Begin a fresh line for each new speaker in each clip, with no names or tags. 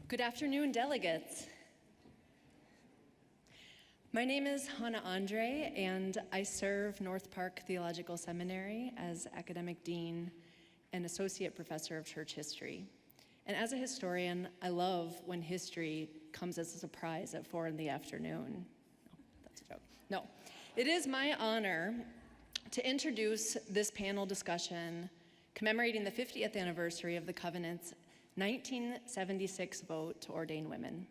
Good afternoon, delegates. My name is Hannah Andre, and I serve North Park Theological Seminary as Academic Dean and Associate Professor of Church History. And as a historian, I love when history comes as a surprise at 4 in the afternoon. No, that's a joke. No, it is my honor to introduce this panel discussion commemorating the 50th anniversary of the Covenant's 1976 vote to ordain women.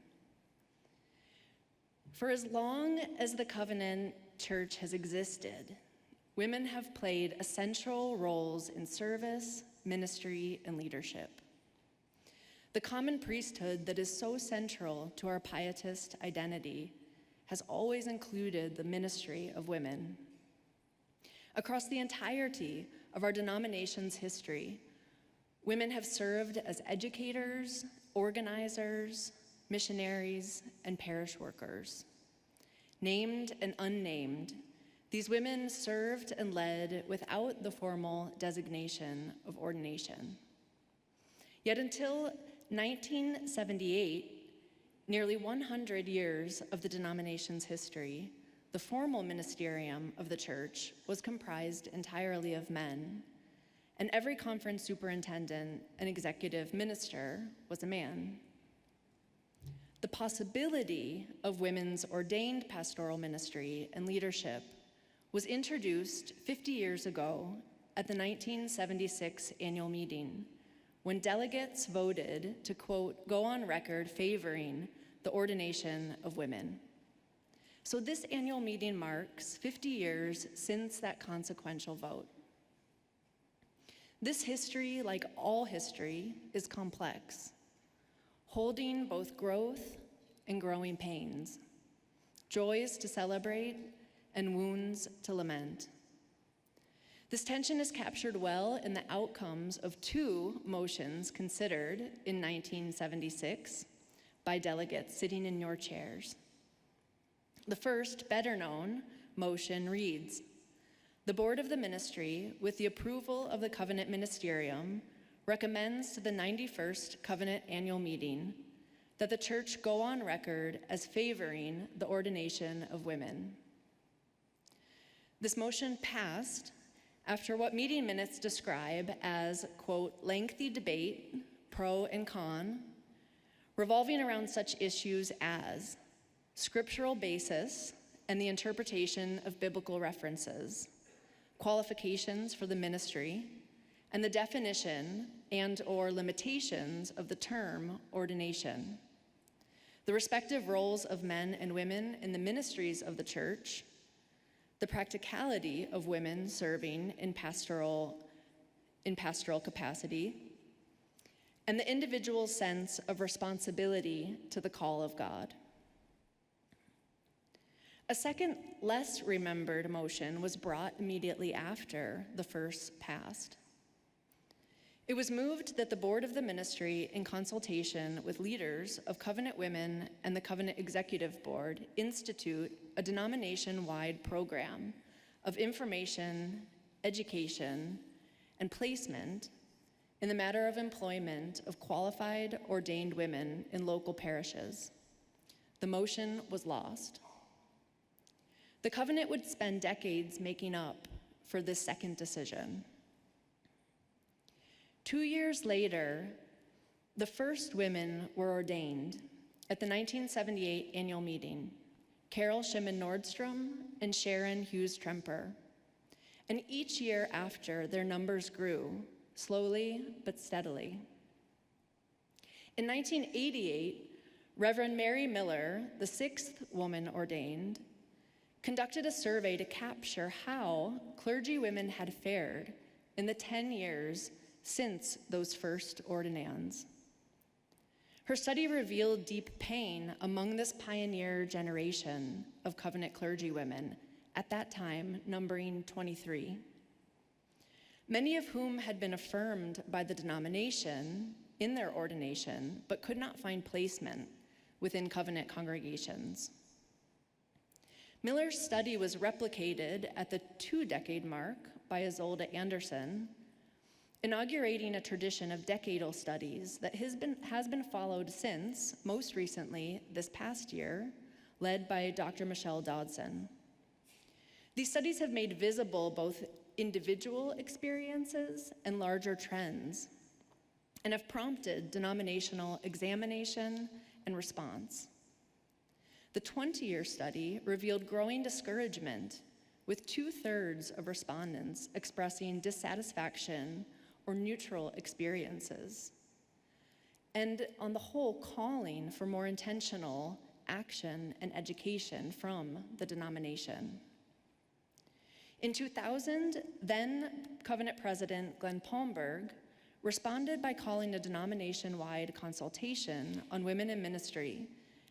For as long as the Covenant Church has existed, women have played essential roles in service, ministry, and leadership. The common priesthood that is so central to our pietist identity has always included the ministry of women. Across the entirety of our denomination's history, women have served as educators, organizers, missionaries, and parish workers. Named and unnamed, these women served and led without the formal designation of ordination. Yet until 1978, nearly 100 years of the denomination's history, the formal ministerium of the church was comprised entirely of men, and every conference superintendent and executive minister was a man. The possibility of women's ordained pastoral ministry and leadership was introduced 50 years ago at the 1976 annual meeting, when delegates voted to, quote, go on record favoring the ordination of women. So this annual meeting marks 50 years since that consequential vote. This history, like all history, is complex, holding both growth and growing pains, joys to celebrate and wounds to lament. This tension is captured well in the outcomes of two motions considered in 1976 by delegates sitting in your chairs. The first, better known, motion reads, the Board of the Ministry, with the approval of the Covenant Ministerium, recommends to the 91st Covenant Annual Meeting that the Church go on record as favoring the ordination of women. This motion passed after what meeting minutes describe as, quote, lengthy debate, pro and con, revolving around such issues as scriptural basis and the interpretation of biblical references, qualifications for the ministry, and the definition and/or limitations of the term ordination, the respective roles of men and women in the ministries of the church, the practicality of women serving in pastoral capacity, and the individual's sense of responsibility to the call of God. A second, less remembered motion was brought immediately after the first passed. It was moved that the Board of the Ministry, in consultation with leaders of Covenant Women and the Covenant Executive Board, institute a denomination-wide program of information, education, and placement in the matter of employment of qualified ordained women in local parishes. The motion was lost. The Covenant would spend decades making up for this second decision. 2 years later, the first women were ordained at the 1978 annual meeting, Carol Shimon Nordstrom and Sharon Hughes Tremper. And each year after, their numbers grew, slowly but steadily. In 1988, Reverend Mary Miller, the sixth woman ordained, conducted a survey to capture how clergywomen had fared in the 10 years since those first ordinands. Her study revealed deep pain among this pioneer generation of Covenant clergywomen, at that time numbering 23, many of whom had been affirmed by the denomination in their ordination, but could not find placement within Covenant congregations. Miller's study was replicated at the 2-decade mark by Isolde Anderson, inaugurating a tradition of decadal studies that has been followed since, most recently, this past year, led by Dr. Michelle Dodson. These studies have made visible both individual experiences and larger trends, and have prompted denominational examination and response. The 20-year study revealed growing discouragement, with 2/3 of respondents expressing dissatisfaction or neutral experiences, and on the whole calling for more intentional action and education from the denomination. In 2000, then Covenant President Glenn Palmberg responded by calling a denomination-wide consultation on women in ministry,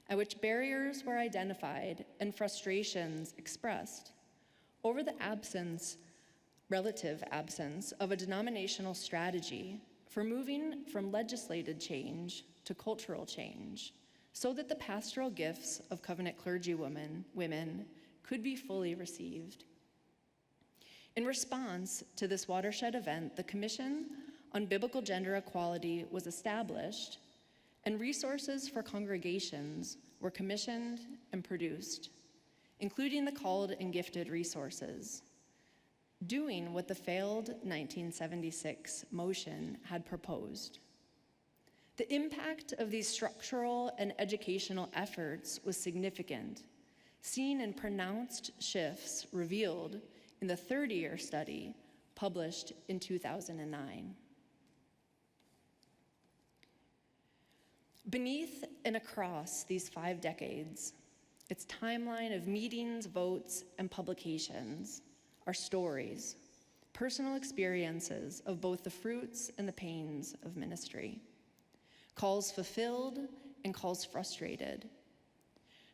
at which barriers were identified and frustrations expressed over the relative absence of a denominational strategy for moving from legislated change to cultural change, so that the pastoral gifts of covenant clergywomen could be fully received. In response to this watershed event, the Commission on Biblical Gender Equality was established, and resources for congregations were commissioned and produced, including the called and gifted resources, doing what the failed 1976 motion had proposed. The impact of these structural and educational efforts was significant, seen in pronounced shifts revealed in the 30-year study published in 2009. Beneath and across these 5 decades, its timeline of meetings, votes, and publications are stories, personal experiences of both the fruits and the pains of ministry, calls fulfilled and calls frustrated,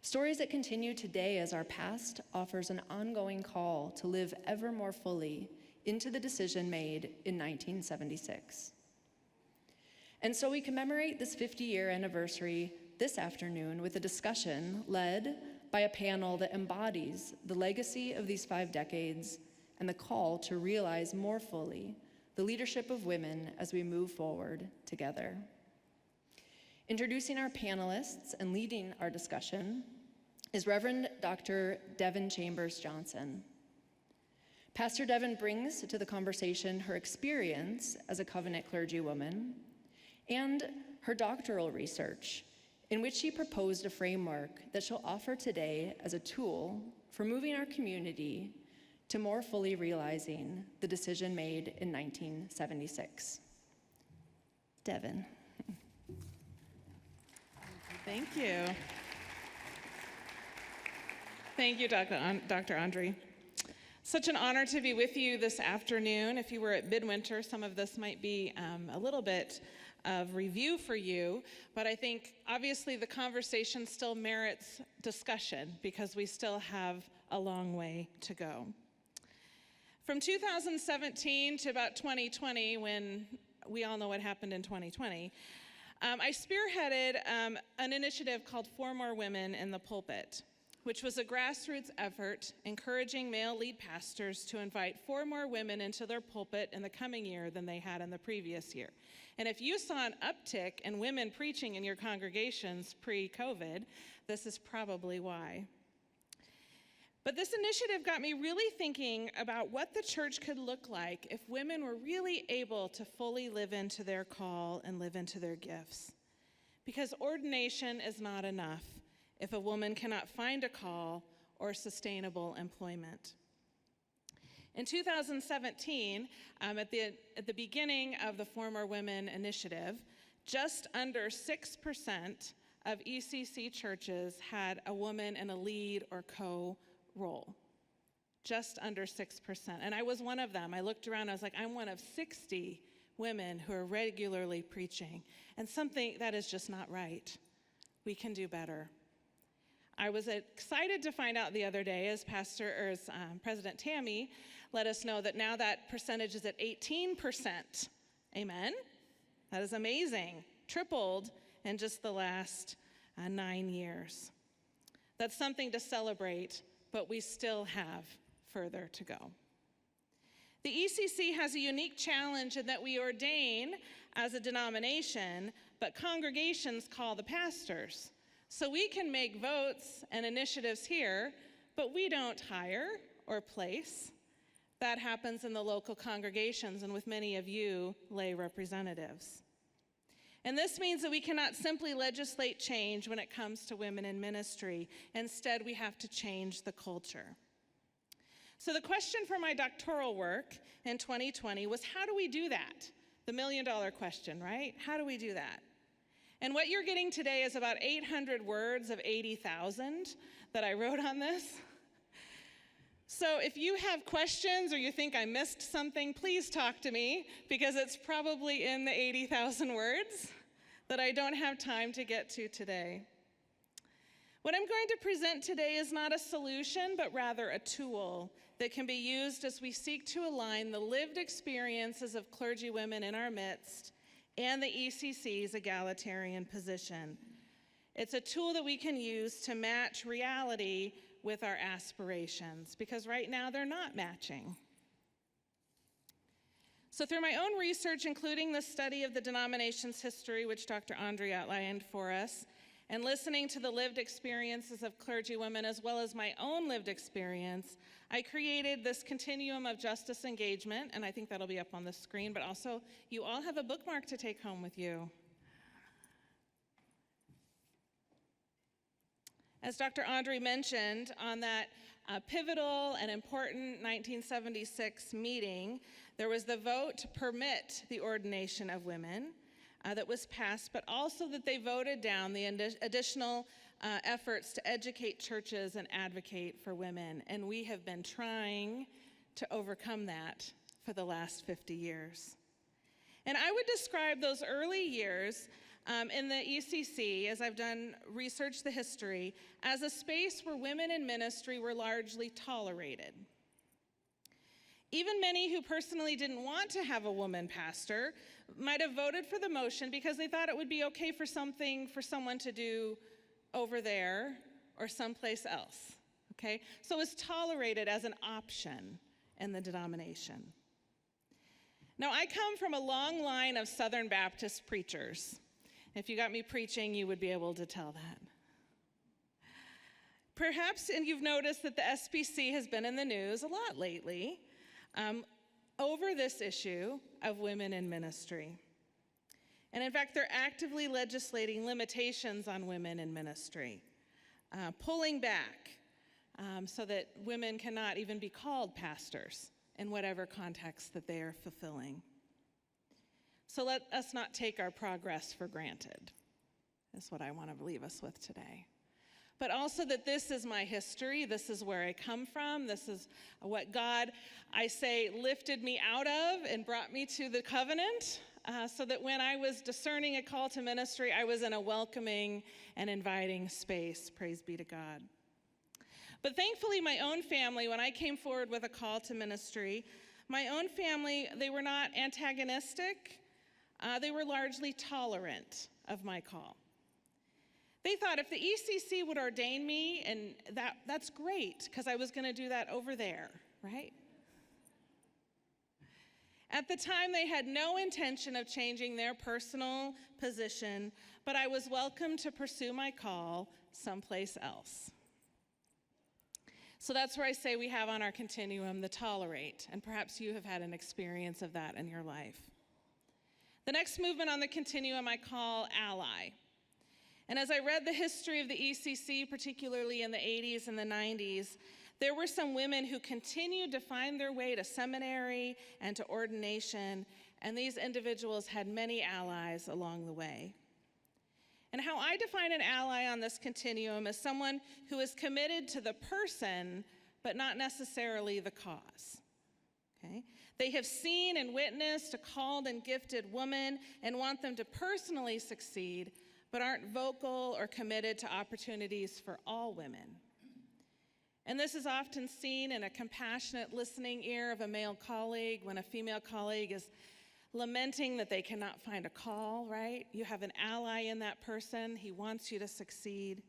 stories that continue today as our past offers an ongoing call to live ever more fully into the decision made in 1976. And so we commemorate this 50-year anniversary this afternoon with a discussion led by a panel that embodies the legacy of these 5 decades and the call to realize more fully the leadership of women as we move forward together. Introducing our panelists and leading our discussion is Reverend Dr. Devin Chambers Johnson. Pastor Devin brings to the conversation her experience as a covenant clergywoman and her doctoral research, in which she proposed a framework that she'll offer today as a tool for moving our community to more fully realizing the decision made in 1976. Devin.
Thank you. Thank you, Dr. Andre. Such an honor to be with you this afternoon. If you were at Midwinter, some of this might be a little bit of review for you, but I think obviously the conversation still merits discussion because we still have a long way to go. From 2017 to about 2020, when we all know what happened in 2020, I spearheaded an initiative called 4 More Women in the Pulpit, which was a grassroots effort encouraging male lead pastors to invite 4 more women into their pulpit in the coming year than they had in the previous year. And if you saw an uptick in women preaching in your congregations pre-COVID, this is probably why. But this initiative got me really thinking about what the church could look like if women were really able to fully live into their call and live into their gifts. Because ordination is not enough if a woman cannot find a call or sustainable employment. In 2017, at the beginning of the 4 More Women initiative, just under 6% of ECC churches had a woman in a lead or co-role. Just under 6%. And I was one of them. I looked around, I was like, I'm one of 60 women who are regularly preaching. And something that is just not right. We can do better. I was excited to find out the other day as President Tammy let us know that now that percentage is at 18%. Amen? That is amazing. Tripled in just the last 9 years. That's something to celebrate, but we still have further to go. The ECC has a unique challenge in that we ordain as a denomination, but congregations call the pastors. So we can make votes and initiatives here, but we don't hire or place. That happens in the local congregations and with many of you lay representatives. And this means that we cannot simply legislate change when it comes to women in ministry. Instead, we have to change the culture. So the question for my doctoral work in 2020 was, how do we do that? The million-dollar question, right? How do we do that? And what you're getting today is about 800 words of 80,000 that I wrote on this. So if you have questions or you think I missed something, please talk to me, because it's probably in the 80,000 words that I don't have time to get to today. What I'm going to present today is not a solution, but rather a tool that can be used as we seek to align the lived experiences of clergywomen in our midst and the ECC's egalitarian position. It's a tool that we can use to match reality with our aspirations, because right now they're not matching. So through my own research, including the study of the denomination's history, which Dr. Andre outlined for us, and listening to the lived experiences of clergywomen as well as my own lived experience, I created this continuum of justice engagement, and I think that'll be up on the screen, but also you all have a bookmark to take home with you. As Dr. Andre mentioned, on that pivotal and important 1976 meeting, there was the vote to permit the ordination of women that was passed, but also that they voted down the additional efforts to educate churches and advocate for women. And we have been trying to overcome that for the last 50 years. And I would describe those early years in the ECC, as I've done research the history, as a space where women in ministry were largely tolerated. Even many who personally didn't want to have a woman pastor might have voted for the motion because they thought it would be okay for someone to do over there or someplace else, okay? So it was tolerated as an option in the denomination. Now, I come from a long line of Southern Baptist preachers. If you got me preaching, you would be able to tell that. Perhaps, and you've noticed that the SBC has been in the news a lot lately over this issue of women in ministry. And in fact, they're actively legislating limitations on women in ministry, pulling back so that women cannot even be called pastors in whatever context that they are fulfilling. So let us not take our progress for granted, is what I want to leave us with today. But also that this is my history, this is where I come from, this is what God, I say, lifted me out of and brought me to the covenant, so that when I was discerning a call to ministry, I was in a welcoming and inviting space, praise be to God. But thankfully, my own family, when I came forward with a call to ministry, my own family, they were not antagonistic. They were largely tolerant of my call. They thought if the ECC would ordain me, and that's great, because I was going to do that over there, right? At the time, they had no intention of changing their personal position, but I was welcome to pursue my call someplace else. So that's where I say we have on our continuum the tolerate, and perhaps you have had an experience of that in your life. The next movement on the continuum I call ally. And as I read the history of the ECC, particularly in the 80s and the 90s, there were some women who continued to find their way to seminary and to ordination, and these individuals had many allies along the way. And how I define an ally on this continuum is someone who is committed to the person, but not necessarily the cause. Okay? They have seen and witnessed a called and gifted woman and want them to personally succeed, but aren't vocal or committed to opportunities for all women. And this is often seen in a compassionate listening ear of a male colleague when a female colleague is lamenting that they cannot find a call, right? You have an ally in that person. He wants you to succeed.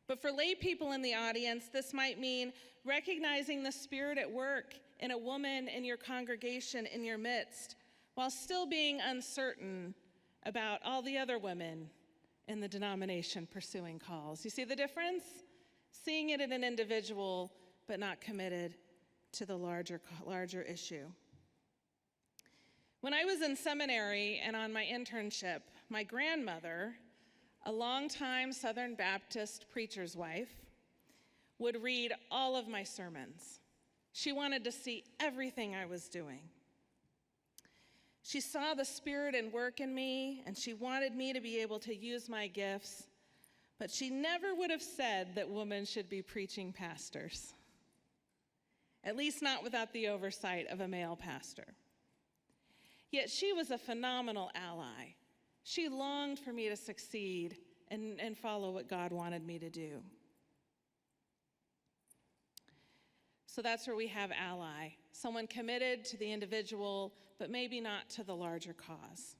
But for lay people in the audience, this might mean recognizing the spirit at work in a woman in your congregation, in your midst, while still being uncertain about all the other women in the denomination pursuing calls? You see the difference? Seeing it in an individual, but not committed to the larger issue. When I was in seminary and on my internship, my grandmother, a longtime Southern Baptist preacher's wife, would read all of my sermons. She wanted to see everything I was doing. She saw the Spirit and work in me, and she wanted me to be able to use my gifts, but she never would have said that women should be preaching pastors, at least not without the oversight of a male pastor. Yet she was a phenomenal ally. She longed for me to succeed and follow what God wanted me to do. So that's where we have ally, someone committed to the individual, but maybe not to the larger cause.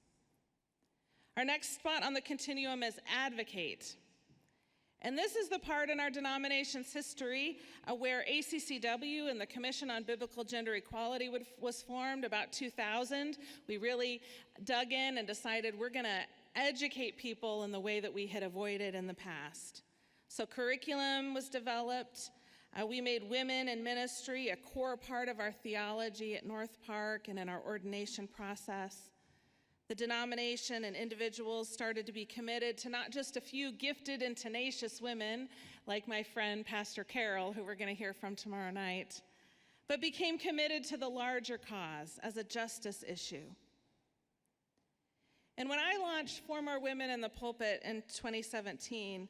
Our next spot on the continuum is advocate. And this is the part in our denomination's history where ACCW and the Commission on Biblical Gender Equality was formed about 2000. We really dug in and decided we're going to educate people in the way that we had avoided in the past. So curriculum was developed. We made women in ministry a core part of our theology at North Park and in our ordination process. The denomination and individuals started to be committed to not just a few gifted and tenacious women, like my friend Pastor Carol, who we're going to hear from tomorrow night, but became committed to the larger cause as a justice issue. And when I launched For More Women in the Pulpit in 2017,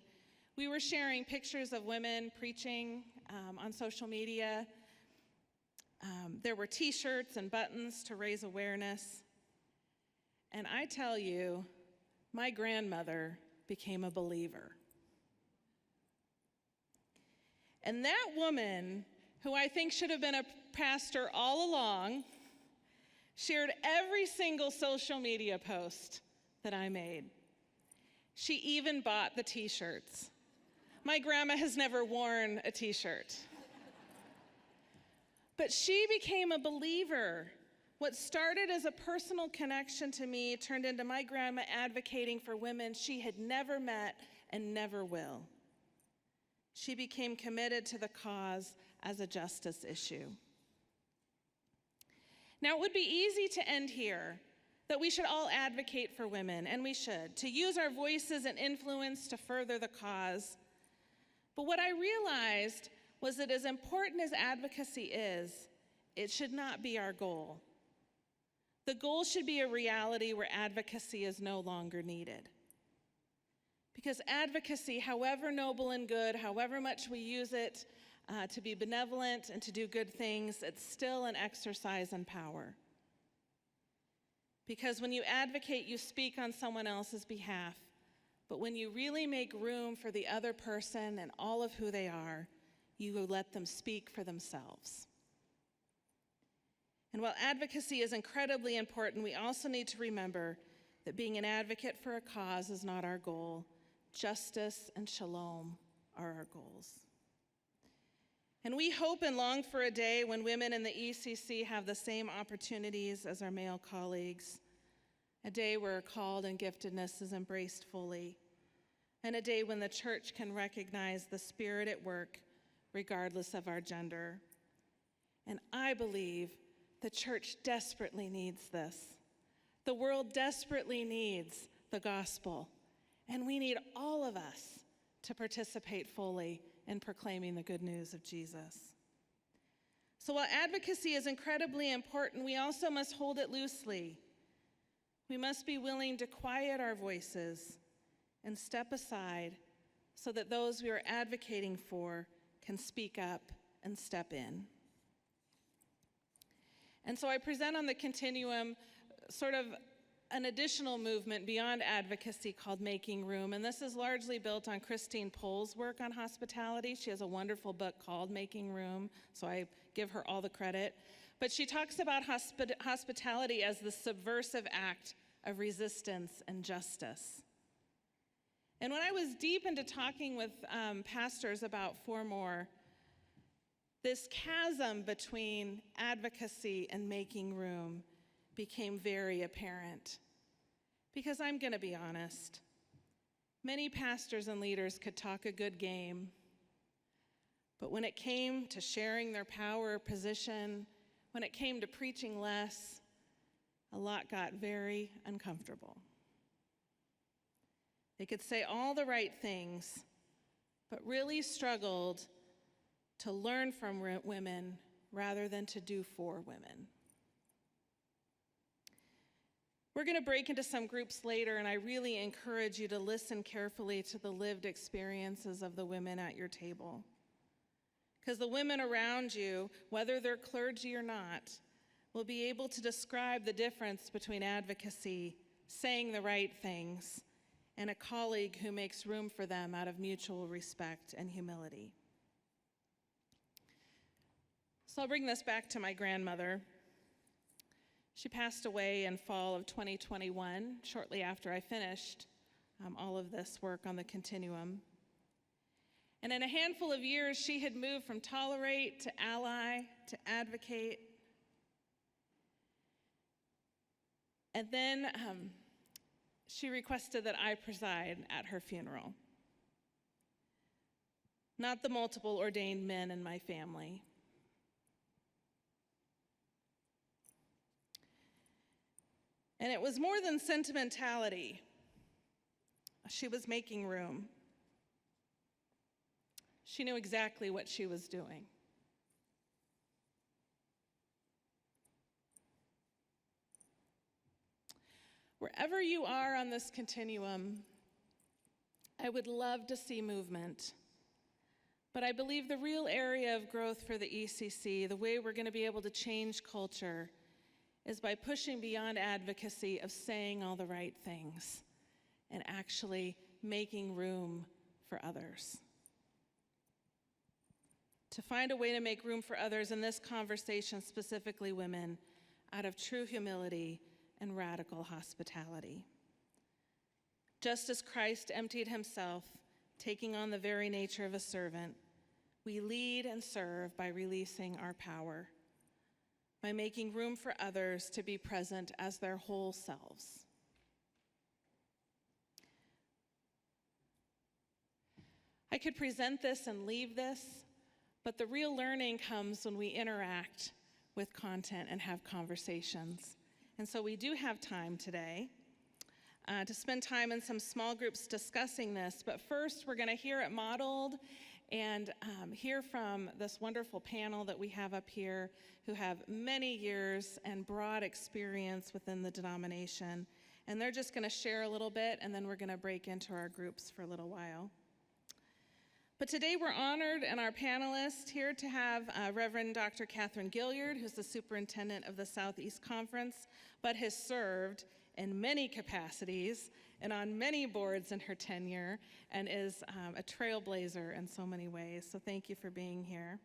we were sharing pictures of women preaching on social media. There were t-shirts and buttons to raise awareness. And I tell you, my grandmother became a believer. And that woman, who I think should have been a pastor all along, shared every single social media post that I made. She even bought the t-shirts. My grandma has never worn a t-shirt. But she became a believer. What started as a personal connection to me turned into my grandma advocating for women she had never met and never will. She became committed to the cause as a justice issue. Now, it would be easy to end here, that we should all advocate for women, and we should, to use our voices and influence to further the cause. But what I realized was that as important as advocacy is, it should not be our goal. The goal should be a reality where advocacy is no longer needed. Because advocacy, however noble and good, however much we use it to be benevolent and to do good things, it's still an exercise in power. Because when you advocate, you speak on someone else's behalf. But when you really make room for the other person and all of who they are, you let them speak for themselves. And while advocacy is incredibly important, we also need to remember that being an advocate for a cause is not our goal. Justice and shalom are our goals. And we hope and long for a day when women in the ECC have the same opportunities as our male colleagues, a day where called and giftedness is embraced fully, and a day when the church can recognize the Spirit at work regardless of our gender. And I believe the church desperately needs this. The world desperately needs the gospel, and we need all of us to participate fully in proclaiming the good news of Jesus. So while advocacy is incredibly important, we also must hold it loosely. We must be willing to quiet our voices and step aside so that those we are advocating for can speak up and step in. And so I present on the continuum sort of an additional movement beyond advocacy called Making Room, and this is largely built on Christine Pohl's work on hospitality. She has a wonderful book called Making Room, so I give her all the credit. But she talks about hospitality as the subversive act of resistance and justice. And when I was deep into talking with pastors about For More, This chasm between advocacy and making room became very apparent. Because I'm going to be honest, many pastors and leaders could talk a good game, but when it came to sharing their power or position, when it came to preaching less, a lot got very uncomfortable. They could say all the right things, but really struggled to learn from women rather than to do for women. We're going to break into some groups later, and I really encourage you to listen carefully to the lived experiences of the women at your table. Because the women around you, whether they're clergy or not, will be able to describe the difference between advocacy, saying the right things, and a colleague who makes room for them out of mutual respect and humility. So I'll bring this back to my grandmother. She passed away in fall of 2021, shortly after I finished all of this work on the continuum. And in a handful of years, she had moved from tolerate to ally to advocate. And then she requested that I preside at her funeral. Not the multiple ordained men in my family. And it was more than sentimentality. She was making room. She knew exactly what she was doing. Wherever you are on this continuum, I would love to see movement. But I believe the real area of growth for the ECC, the way we're going to be able to change culture, is by pushing beyond advocacy of saying all the right things and actually making room for others. To find a way to make room for others in this conversation, specifically women, out of true humility and radical hospitality. Just as Christ emptied himself, taking on the very nature of a servant, we lead and serve by releasing our power, by making room for others to be present as their whole selves. I could present this and leave this, but the real learning comes when we interact with content and have conversations. And so we do have time today to spend time in some small groups discussing this, but first we're going to hear it modeled and hear from this wonderful panel that we have up here who have many years and broad experience within the denomination. And they're just going to share a little bit, and then we're going to break into our groups for a little while. But today we're honored and our panelists here to have Reverend Dr. Catherine Gilliard, who's the superintendent of the Southeast Conference, but has served in many capacities and on many boards in her tenure, and is a trailblazer in so many ways. So thank you for being here.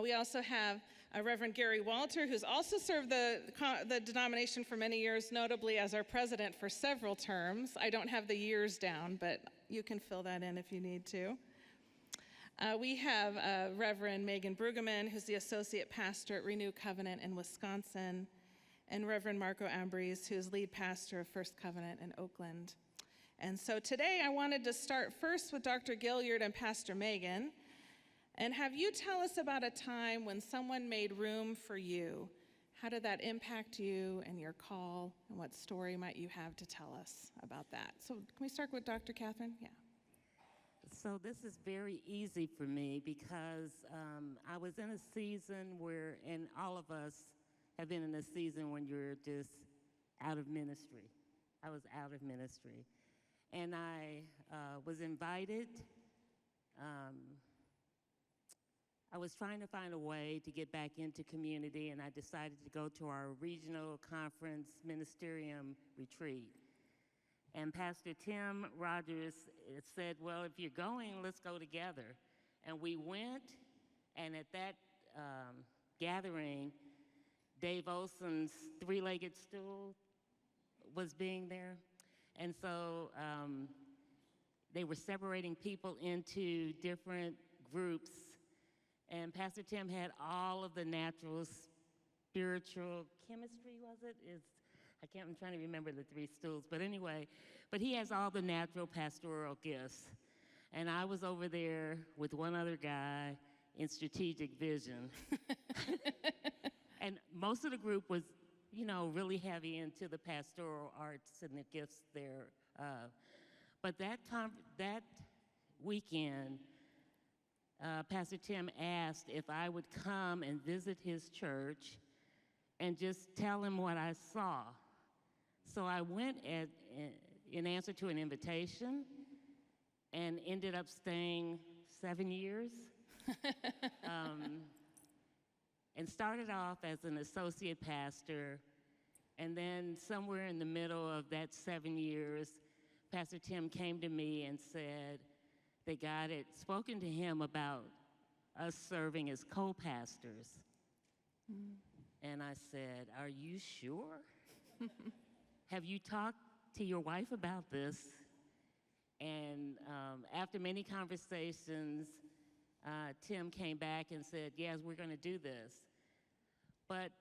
We also have Reverend Gary Walter, who's also served the denomination for many years, notably as our president for several terms. I don't have the years down, but you can fill that in if you need to. We have Reverend Megan Brueggemann, who's the associate pastor at Renew Covenant in Wisconsin, and Reverend Marco Ambries, who's lead pastor of First Covenant in Oakland. And so today I wanted to start first with Dr. Gilliard and Pastor Megan, and have you tell us about a time when someone made room for you. How did that impact you and your call, and what story might you have to tell us about that? So can we start with Dr. Catherine? Yeah.
So this is very easy for me because I was in a season where, and all of us have been in a season when you're just out of ministry. I was out of ministry. And I was invited. I was trying to find a way to get back into community, and I decided to go to our regional conference ministerium retreat. And Pastor Tim Rogers said, well, if you're going, let's go together. And we went, and at that gathering, Dave Olson's three-legged stool was being there. And so they were separating people into different groups. And Pastor Tim had all of the natural spiritual chemistry, was it? I'm trying to remember the three stools, but anyway, but he has all the natural pastoral gifts. And I was over there with one other guy in strategic vision. And most of the group was, really heavy into the pastoral arts and the gifts there. But that weekend, Pastor Tim asked if I would come and visit his church and just tell him what I saw. So I went in answer to an invitation and ended up staying 7 years. And started off as an associate pastor, and then somewhere in the middle of that 7 years, Pastor Tim came to me and said that God had spoken to him about us serving as co-pastors. And I said, "Are you sure? Have you talked to your wife about this?" And after many conversations, Tim came back and said, "Yes, we're going to do this." But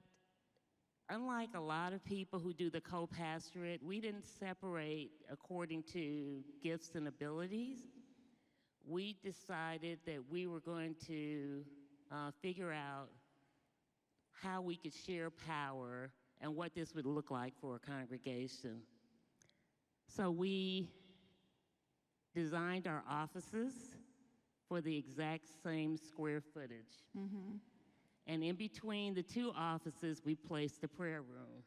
unlike a lot of people who do the co-pastorate, we didn't separate according to gifts and abilities. We decided that we were going to figure out how we could share power and what this would look like for a congregation. So we designed our offices for the exact same square footage. And in between the two offices, we placed the prayer room.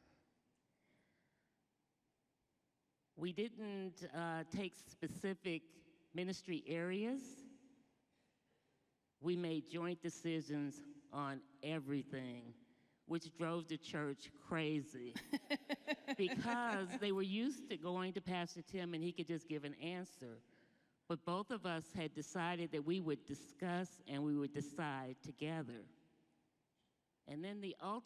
We didn't take specific ministry areas. We made joint decisions on everything, which drove the church crazy because they were used to going to Pastor Tim and he could just give an answer. But both of us had decided that we would discuss and we would decide together. And then the ultimate